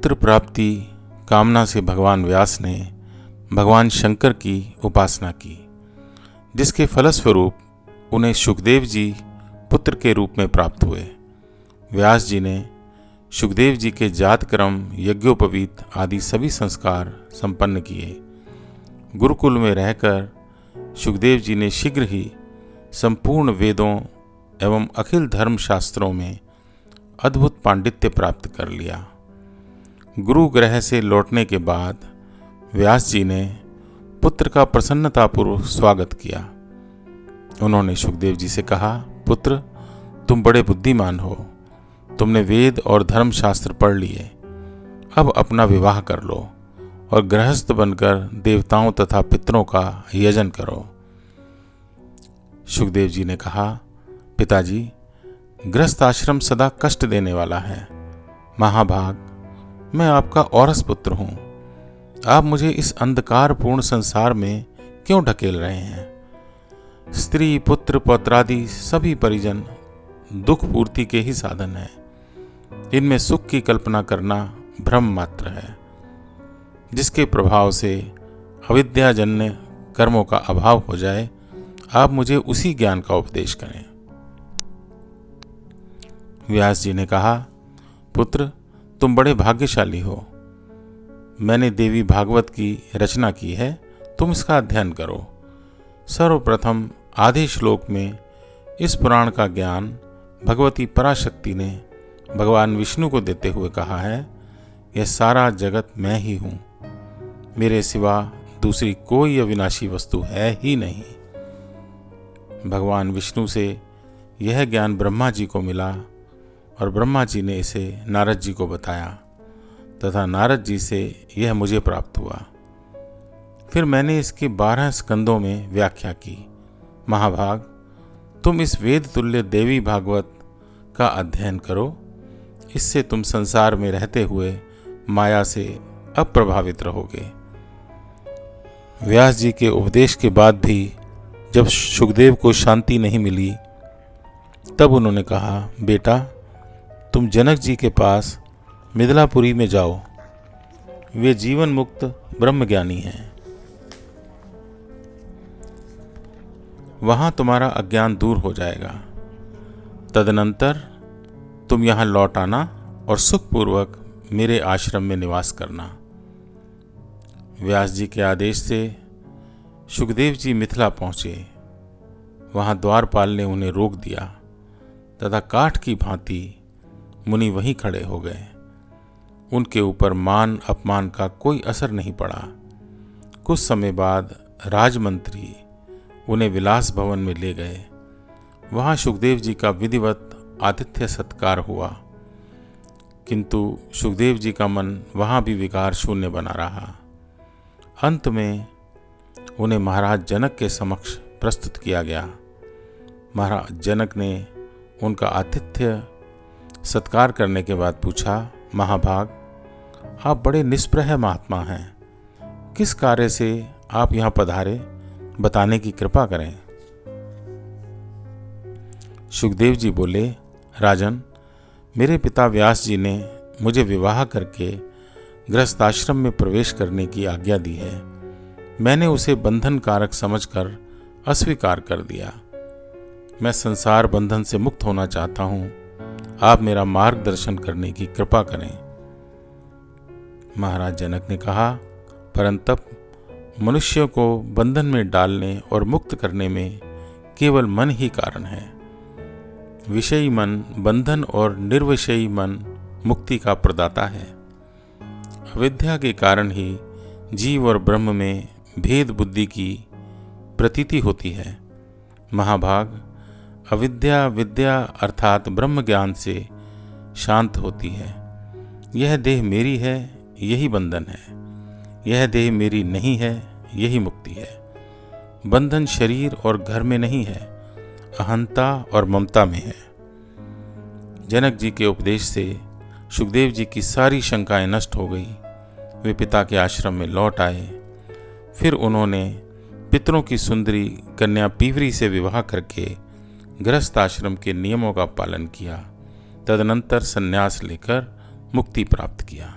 पुत्र प्राप्ति कामना से भगवान व्यास ने भगवान शंकर की उपासना की, जिसके फलस्वरूप उन्हें सुखदेव जी पुत्र के रूप में प्राप्त हुए। व्यास जी ने सुखदेव जी के जातक्रम, यज्ञोपवीत आदि सभी संस्कार संपन्न किए। गुरुकुल में रहकर सुखदेव जी ने शीघ्र ही संपूर्ण वेदों एवं अखिल धर्म शास्त्रों में अद्भुत पांडित्य प्राप्त कर लिया। गुरु गृह से लौटने के बाद व्यास जी ने पुत्र का प्रसन्नतापूर्वक स्वागत किया। उन्होंने सुखदेव जी से कहा, पुत्र, तुम बड़े बुद्धिमान हो, तुमने वेद और धर्म शास्त्र पढ़ लिए, अब अपना विवाह कर लो और गृहस्थ बनकर देवताओं तथा पितरों का यजन करो। सुखदेव जी ने कहा, पिताजी, गृहस्थ आश्रम सदा कष्ट देने वाला है। महाभाग, मैं आपका औरस पुत्र हूँ, आप मुझे इस अंधकारपूर्ण संसार में क्यों ढकेल रहे हैं? स्त्री, पुत्र, पौत्रादि सभी परिजन दुख पूर्ति के ही साधन हैं। इनमें सुख की कल्पना करना भ्रम मात्र है, जिसके प्रभाव से अविद्याजन्य कर्मों का अभाव हो जाए। आप मुझे उसी ज्ञान का उपदेश करें। व्यास जी ने कहा, पुत्र, तुम बड़े भाग्यशाली हो। मैंने देवी भागवत की रचना की है, तुम इसका अध्ययन करो। सर्वप्रथम आधे श्लोक में इस पुराण का ज्ञान भगवती पराशक्ति ने भगवान विष्णु को देते हुए कहा है, यह सारा जगत मैं ही हूँ, मेरे सिवा दूसरी कोई अविनाशी वस्तु है ही नहीं। भगवान विष्णु से यह ज्ञान ब्रह्मा जी को मिला और ब्रह्मा जी ने इसे नारद जी को बताया तथा नारद जी से यह मुझे प्राप्त हुआ। फिर मैंने इसके 12 स्कंदों में व्याख्या की। महाभाग, तुम इस वेद तुल्य देवी भागवत का अध्ययन करो, इससे तुम संसार में रहते हुए माया से अप्रभावित रहोगे। व्यास जी के उपदेश के बाद भी जब सुखदेव को शांति नहीं मिली, तब उन्होंने कहा, बेटा, तुम जनक जी के पास मिथिलापुरी में जाओ, वे जीवन मुक्त ब्रह्मज्ञानी हैं। वहां तुम्हारा अज्ञान दूर हो जाएगा। तदनंतर तुम यहां लौट आना और सुखपूर्वक मेरे आश्रम में निवास करना। व्यास जी के आदेश से सुखदेव जी मिथिला पहुंचे। वहां द्वारपाल ने उन्हें रोक दिया तथा काठ की भांति मुनि वहीं खड़े हो गए। उनके ऊपर मान अपमान का कोई असर नहीं पड़ा। कुछ समय बाद राजमंत्री उन्हें विलास भवन में ले गए। वहां सुखदेव जी का विधिवत आतिथ्य सत्कार हुआ, किंतु सुखदेव जी का मन वहां भी विकार शून्य बना रहा। अंत में उन्हें महाराज जनक के समक्ष प्रस्तुत किया गया। महाराज जनक ने उनका आतिथ्य सत्कार करने के बाद पूछा, महाभाग, आप बड़े निष्प्रह महात्मा हैं, किस कार्य से आप यहाँ पधारे, बताने की कृपा करें। सुखदेव जी बोले, राजन, मेरे पिता व्यास जी ने मुझे विवाह करके गृहस्थाश्रम में प्रवेश करने की आज्ञा दी है। मैंने उसे बंधन कारक समझकर अस्वीकार कर दिया। मैं संसार बंधन से मुक्त होना चाहता हूँ, आप मेरा मार्गदर्शन करने की कृपा करें। महाराज जनक ने कहा, परंतप मनुष्यों को बंधन में डालने और मुक्त करने में केवल मन ही कारण है। विषयी मन बंधन और निर्विषयी मन मुक्ति का प्रदाता है। अविद्या के कारण ही जीव और ब्रह्म में भेद बुद्धि की प्रतीति होती है। महाभाग, अविद्या विद्या अर्थात ब्रह्म ज्ञान से शांत होती है। यह देह मेरी है, यही बंधन है। यह देह मेरी नहीं है, यही मुक्ति है। बंधन शरीर और घर में नहीं है, अहंता और ममता में है। जनक जी के उपदेश से सुखदेव जी की सारी शंकाएं नष्ट हो गई। वे पिता के आश्रम में लौट आए। फिर उन्होंने पितरों की सुंदरी कन्या पीवरी से विवाह करके गृहस्थ आश्रम के नियमों का पालन किया। तदनंतर संन्यास लेकर मुक्ति प्राप्त किया।